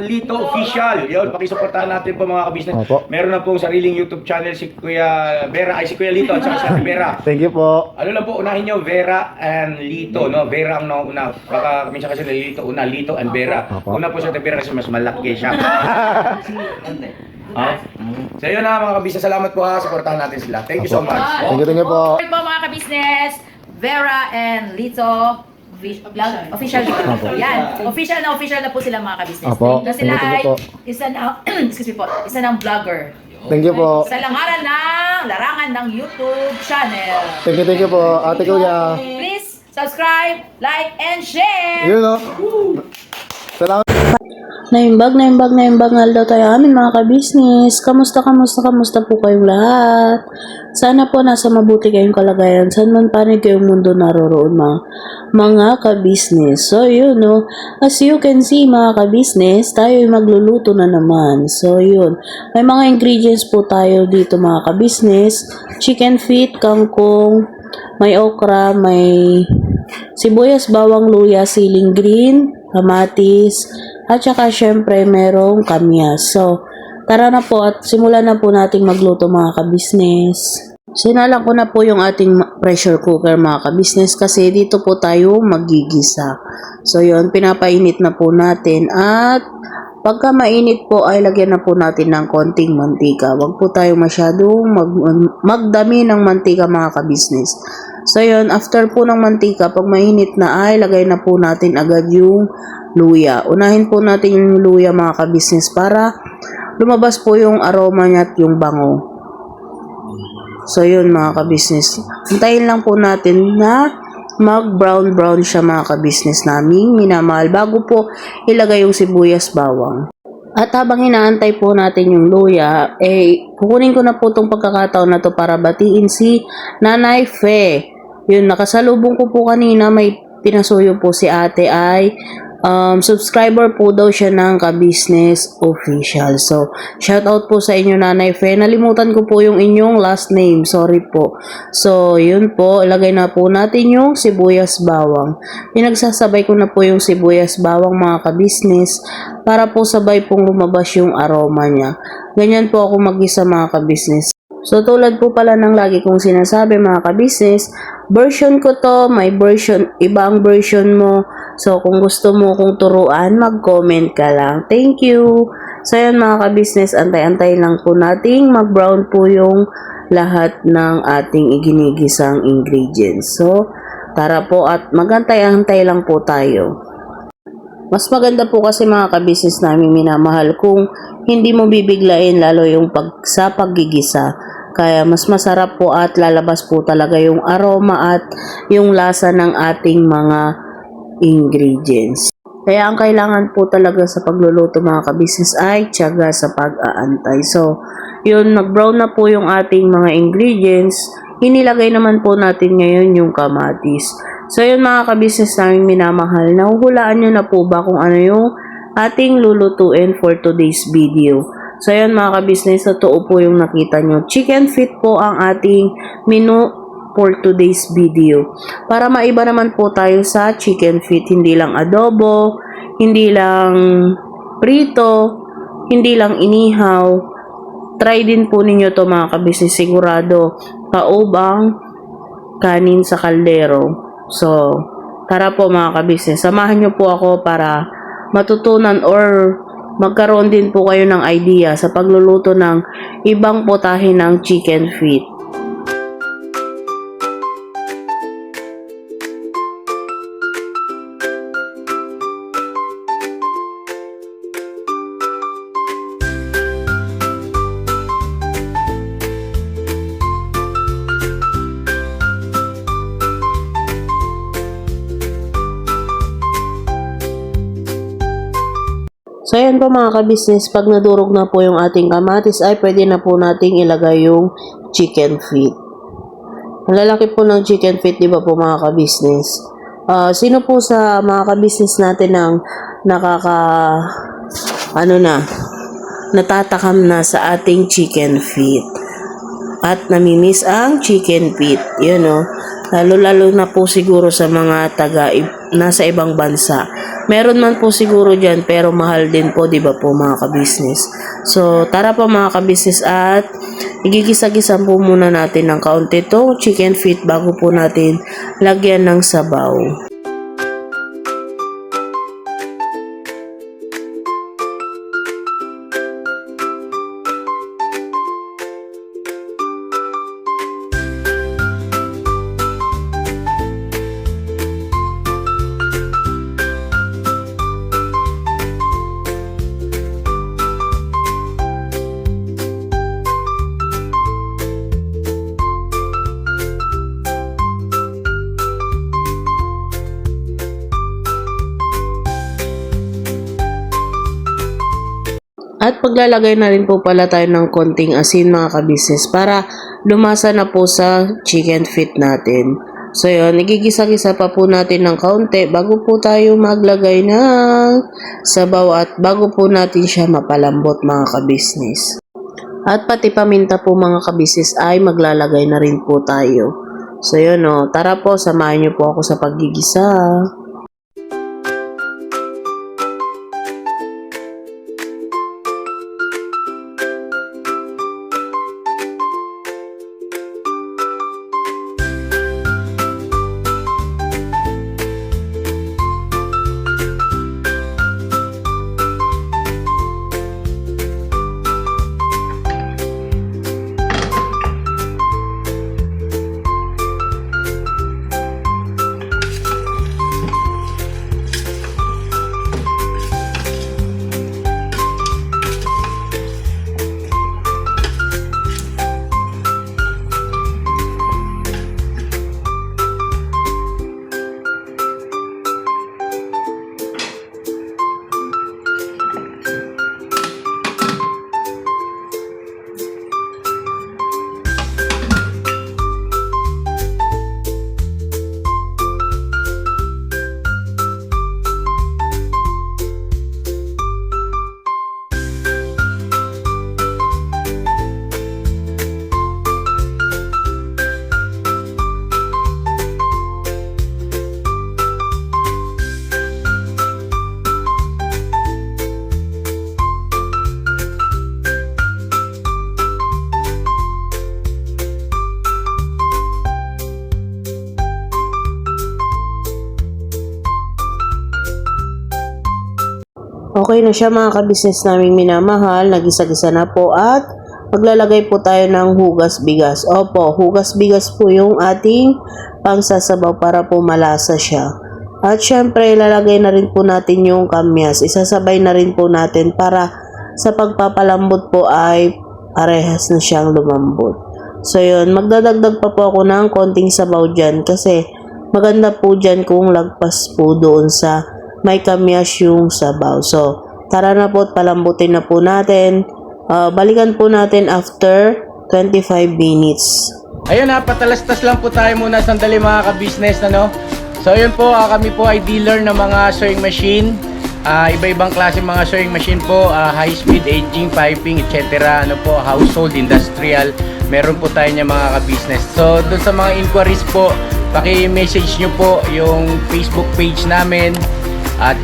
Lito Official. Yun, pakisuportahan natin po mga kabisnes. Opo. Meron na pong sariling YouTube channel si Kuya Vera, si Kuya Lito at saka si Ate Vera. Thank you po. Ano lang po, unahin nyo, Vera and Lito, no? Vera ang nauna. Baka minsan kasi Lito, Lito and Vera. Opo. Una po si Ate Vera kasi mas malaki siya. So yun na mga kabisnes, salamat po ha, supportahan natin sila. Thank you so much. Thank you po. Hi po mga kabisnes, Vera and Lito official dito. Yan. Official na po sila mga kabisnes. Opo. Na sila Thank ay you po. isa na excuse me po, isa ng vlogger. Thank you po. Sa langaran ng larangan ng YouTube channel. Thank you po. Ate Kuya. Please subscribe, like, and share. Yun o. Salamat. Naimbag nga daw tayo amin mga kabisnes. Kamusta po kayong lahat? Sana po nasa mabuti kayong kalagayan. Saan man panig kayong mundo naroroon mga kabisnes. So yun no, as you can see mga kabisnes, tayo ay magluluto na naman. So yun, may mga ingredients po tayo dito mga kabisnes. Chicken feet, kangkong, may okra, may sibuyas, bawang, luya, siling green, kamatis, at saka syempre merong kamyas. So, tara na po at simulan na po nating magluto mga kabisnes. Sinalang ko na po yung ating pressure cooker mga kabisnes kasi dito po tayo magigisa. So, yun, pinapainit na po natin at pagka mainit po ay lagyan na po natin ng konting mantika. Huwag po tayo masyadong magdami ng mantika mga kabisnes. So yun, after po ng mantika, pag mainit na ay lagay na po natin agad yung luya. Unahin po natin yung luya mga kabisnes para lumabas po yung aroma niya at yung bango. So yun mga kabisnes, hintayin lang po natin na mag brown siya mga kabisnes namin minamahal bago po ilagay yung sibuyas bawang. At habang inaantay po natin yung luya, kukunin ko na po itong pagkakataon na to para batiin si Nanay Fe. Yun, nakasalubong ko po kanina, may pinasuyo po si ate ay subscriber po daw siya ng Kabisnes Official. So, shout out po sa inyo Nanay Fe. Nalimutan ko po yung inyong last name. Sorry po. So, yun po. Ilagay na po natin yung sibuyas bawang. Pinagsasabay ko na po yung sibuyas bawang mga kabisnes para po sabay pong lumabas yung aroma niya. Ganyan po ako mag-isa mga kabisnes. So, tulad po pala ng lagi kong sinasabi mga kabisnes, version ko to, may version, ibang version mo. So, kung gusto mo kong turuan, mag-comment ka lang. Thank you! So, yan mga kabisnes, antay-antay lang po nating mag-brown po yung lahat ng ating iginigisang ingredients. So, tara po at magantay-antay lang po tayo. Mas maganda po kasi mga kabisnes namin minamahal kung hindi mo bibiglain lalo yung sa paggigisa. Kaya mas masarap po at lalabas po talaga yung aroma at yung lasa ng ating mga ingredients. Kaya ang kailangan po talaga sa pagluluto mga kabisnes ay tiyaga sa pag-aantay. So, yun, nag-brown na po yung ating mga ingredients. Inilagay naman po natin ngayon yung kamatis. So, yun mga kabisnes namin minamahal. Nahuhulaan nyo na po ba kung ano yung ating lulutuin for today's video? So, yun mga kabisnes, totoo po yung nakita nyo. Chicken feet po ang ating menu for today's video. Para maiba naman po tayo sa chicken feet. Hindi lang adobo, hindi lang prito, hindi lang inihaw. Try din po ninyo to mga kabisnes. Sigurado, kaubang kanin sa kaldero. So, tara po mga kabisnes, samahan nyo po ako para matutunan or magkaroon din po kayo ng idea sa pagluluto ng ibang putahe ng chicken feet. So, ayan po mga kabisnes, pag nadurog na po yung ating kamatis, ay pwede na po nating ilagay yung chicken feet. Ang lalaki po ng chicken feet, di ba po mga kabisnes? Sino po sa mga kabisnes natin ang natatakam na sa ating chicken feet? At namimiss ang chicken feet. Yun o. Lalo-lalo na po siguro sa mga nasa ibang bansa. Meron man po siguro dyan pero mahal din po, di ba po mga kabisnes. So tara po mga kabisnes at igigisa-gisa po muna natin ng kaunti itong chicken feet bago po natin lagyan ng sabaw. At paglalagay na rin po pala tayo ng konting asin mga kabisnes para lumasa na po sa chicken feet natin. So yun, igigisa-gisa pa po natin ng kaunti bago po tayo maglagay ng sabaw at bago po natin siya mapalambot mga kabisnes. At pati paminta po mga kabisnes ay maglalagay na rin po tayo. So yun o, tara po samahan niyo po ako sa paggigisa. Okay na siya mga kabisnes naming minamahal, nagisa-gisa na po at maglalagay po tayo ng hugas bigas. Opo, hugas bigas po yung ating pangsasabaw para po malasa siya. At syempre ilalagay na rin po natin yung kamyas, isasabay na rin po natin para sa pagpapalambot po ay parehas na siyang lumambot. So yun, magdadagdag pa po ako ng konting sabaw dyan kasi maganda po dyan kung lagpas po doon sa may kamyas yung sabaw. So, tara na po at palambutin na po natin. Balikan po natin after 25 minutes. Ayun ha, patalastas lang po tayo muna sandali mga ka-business, ano? So ayun po, kami po ay dealer ng mga sewing machine. Iba-ibang klase mga sewing machine po, high speed, aging, piping, etc. Ano po, household, industrial. Meron po tayo niya mga ka-business. So doon sa mga inquiries po, paki-message nyo po yung Facebook page namin. At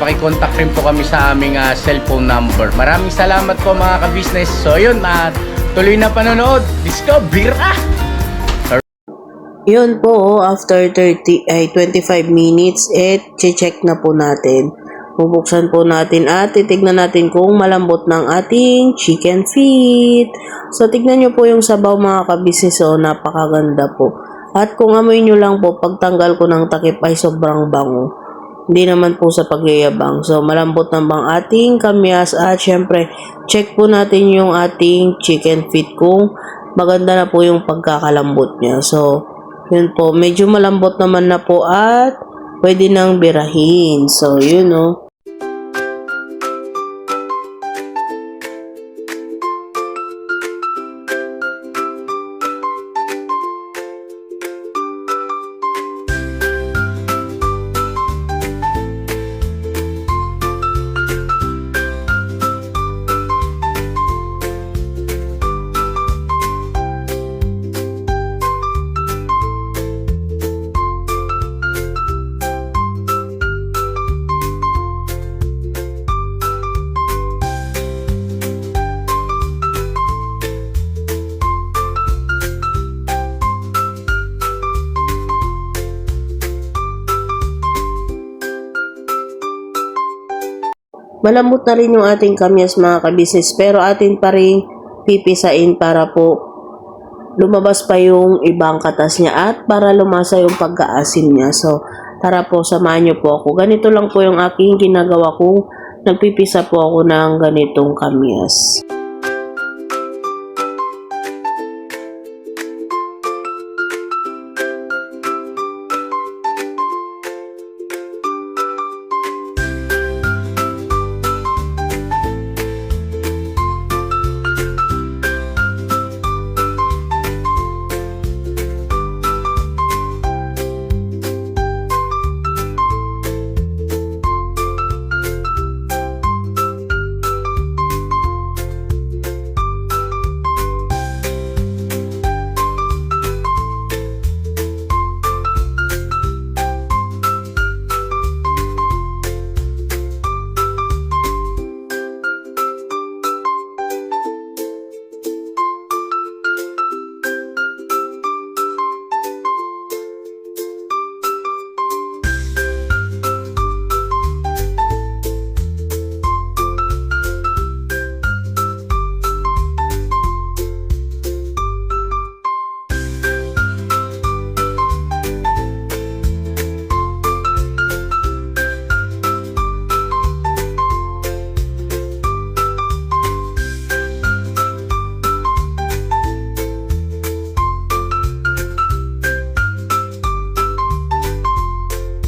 paki-contact rin po kami sa aming cellphone number. Maraming salamat po mga ka-business. So yun, tuloy na panonood. Discover! Yun po, after 25 minutes, check na po natin. Bubuksan po natin at titignan natin kung malambot ng ating chicken feet. So, tignan nyo po yung sabaw mga ka-business. So, napakaganda po. At kung amoy nyo lang po, pagtanggal ko ng takip ay sobrang bango. Hindi naman po sa pagyayabang. So, malambot na bang ating kamyas at syempre, check po natin yung ating chicken feet kung maganda na po yung pagkakalambot niya. So, yun po. Medyo malambot naman na po at pwede nang birahin. So, yun o. Malambot na rin yung ating kamyas mga kabisnes, pero atin pa rin pipisain para po lumabas pa yung ibang katas niya at para lumasa yung pagkaasim niya. So, tara po, samahan niyo po ako. Ganito lang po yung aking ginagawa kung nagpipisa po ako ng ganitong kamyas.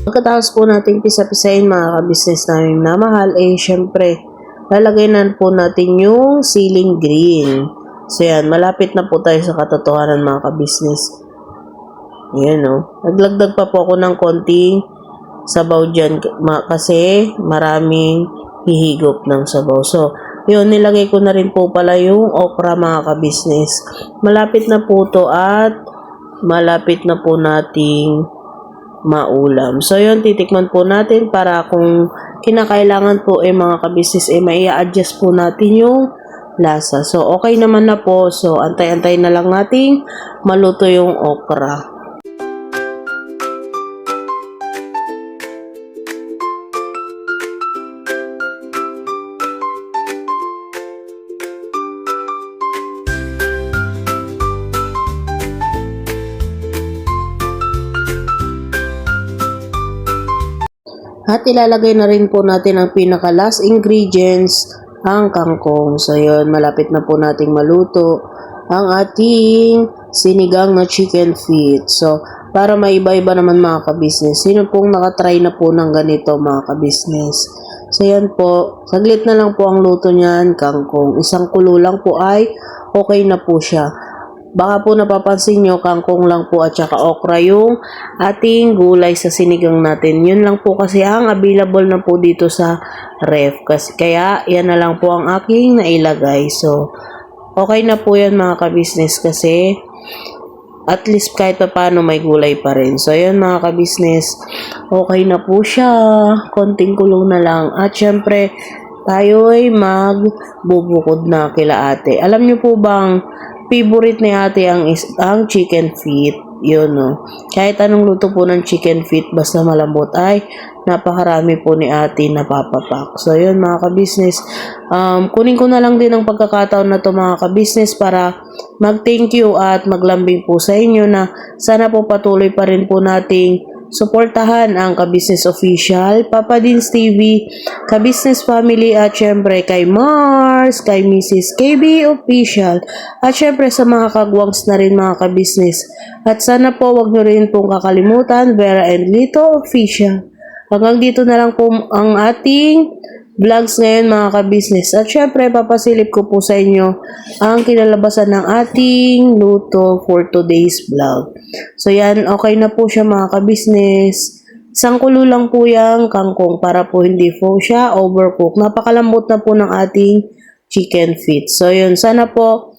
Pagkatapos po natin pisa-pisain mga kabisnes namin na mahal, syempre, lalagay na po natin yung ceiling green. So yan, malapit na po tayo sa katotohanan mga kabisnes. Ayan o. Naglagdag pa po ako ng konting sabaw dyan kasi maraming hihigop ng sabaw. So, yun, nilagay ko na rin po pala yung okra mga kabisnes. Malapit na po to at malapit na po nating maulam. So, yun, titikman po natin para kung kinakailangan po mga kabisnes, mai-adjust po natin yung lasa. So, okay naman na po. So, antay-antay na lang nating maluto yung okra. At ilalagay na rin po natin ang pinaka last ingredients, ang kangkong. So yun, malapit na po nating maluto ang ating sinigang na chicken feet. So, para maiba-iba naman mga kabisnes, sino pong nakatry na po ng ganito mga kabisnes? So yan po, saglit na lang po ang luto niyan, kangkong. Isang kulo lang po ay okay na po siya. Baka po napapansin nyo, kangkong lang po at saka okra yung ating gulay sa sinigang natin. Yun lang po kasi ang available na po dito sa ref. Kaya yan na lang po ang aking nailagay. So, okay na po yan mga kabisnes kasi at least kahit pa paano may gulay pa rin. So, yan mga kabisnes, okay na po siya. Konting kulong na lang. At syempre, tayo ay magbubukod na kila ate. Alam nyo po bang favorite ni ate ang chicken feet? Yun, no. Kahit anong luto po ng chicken feet, basta malambot, ay napakarami po ni ate na papapak. So, yun mga kabisnes. Kunin ko na lang din ang pagkakataon na to mga kabisnes para mag-thank you at maglambing po sa inyo na sana po patuloy pa rin po nating suportahan ang Kabisnes Official, Papa Dins TV, Kabisnes Family at syempre kay Mars, kay Mrs. KB Official at syempre sa mga kagwangs na rin mga kabisnes. At sana po wag nyo rin pong kakalimutan Vera and Lito Official. Hanggang dito na lang po ang ating vlogs ngayon mga kabisnes. At syempre, papasilip ko po sa inyo ang kinalabasan ng ating luto for today's vlog. So yan, okay na po siya mga kabisnes. Isang kulo lang po yung kangkong para po hindi po siya overcook. Napakalambot na po ng ating chicken feet. So yun, sana po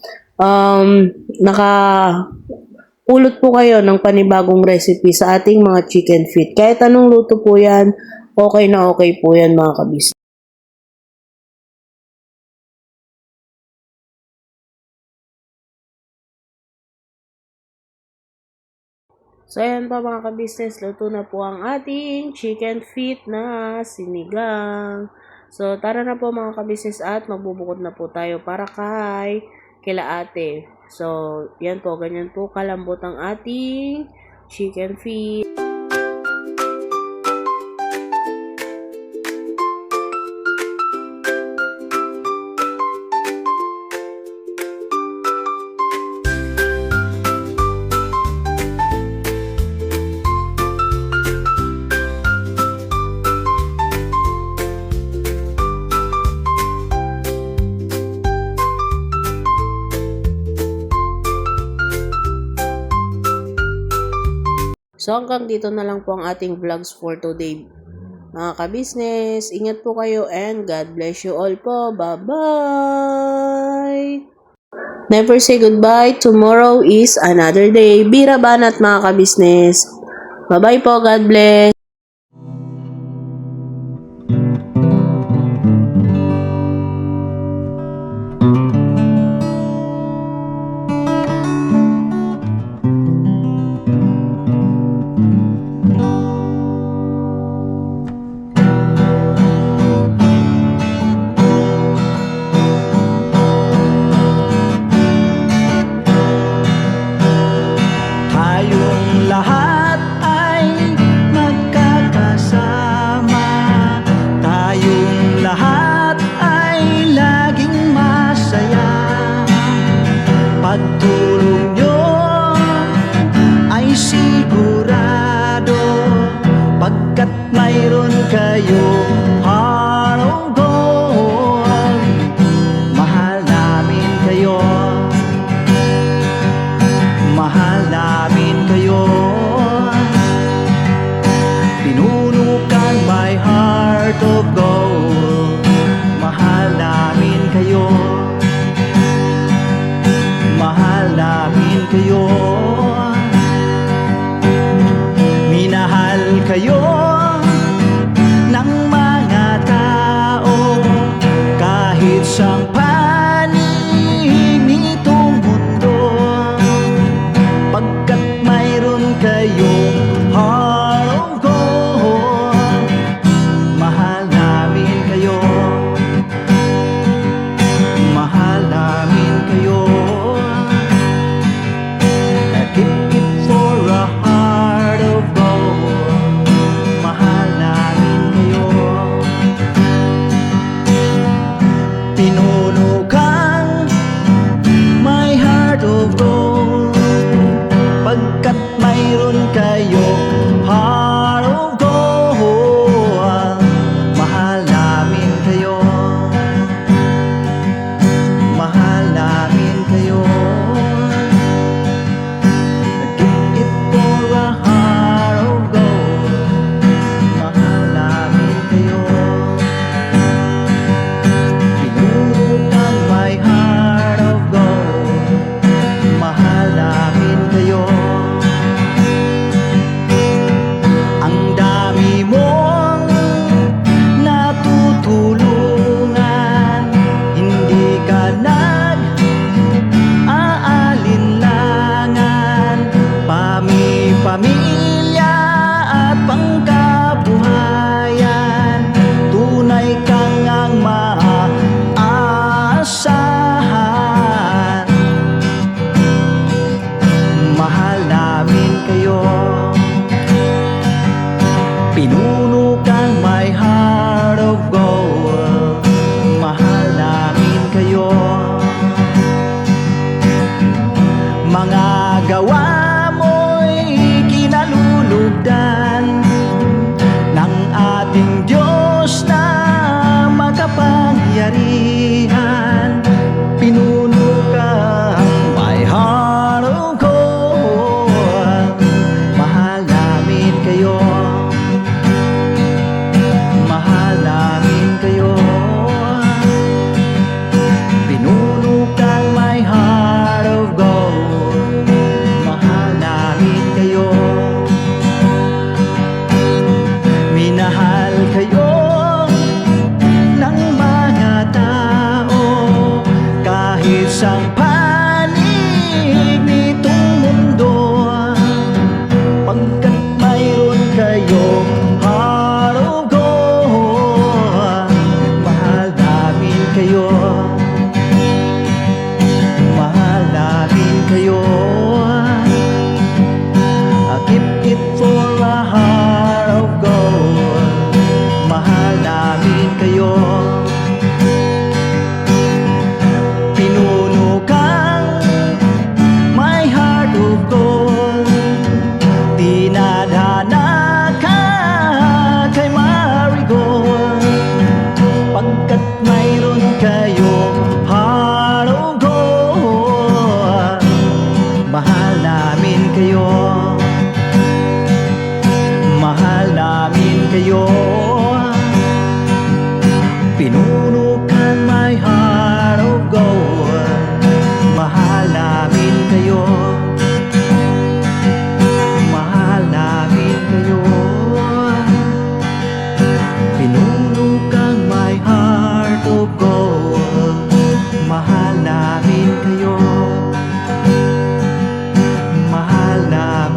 nakapulot po kayo ng panibagong recipe sa ating mga chicken feet. Kahit anong luto po yan, okay na okay po yan mga kabisnes. So, ayan pa mga kabisnes, luto na po ang ating chicken feet na sinigang. So, tara na po mga kabisnes at magbubukod na po tayo para kila ate. So, yan po, ganyan po kalambot ang ating chicken feet. So hanggang dito na lang po ang ating vlogs for today. Mga ka-business, ingat po kayo and God bless you all po. Bye-bye! Never say goodbye. Tomorrow is another day. Bira banat mga ka-business. Bye-bye po. God bless. Tayong lahat ay magkakasama. Tayong lahat ay laging masaya. Pagtulong nyo ay sigurado, pagkat mayroon kayo heart of gold. Mahal namin kayo, mahal namin kayo. Pinunukan my heart of gold. Mahal namin kayo, mahal namin kayo. Minahal kayo ng mga tao kahit sang panig nitong mundo, pagkat mayroon kayong heart of gold. Mahal namin kayo, mahal namin kayo. Keep it for a heart of gold. Mahal namin kayo. Pinunukan my heart of gold, pagkat mayroon kayo heart of gold. Mahal namin kayo, mahal namin kayo. Give it for a heart of gold. Mahal namin kayo. Pinunukan my heart of gold. Mahal namin kayo.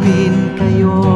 tuwin kayo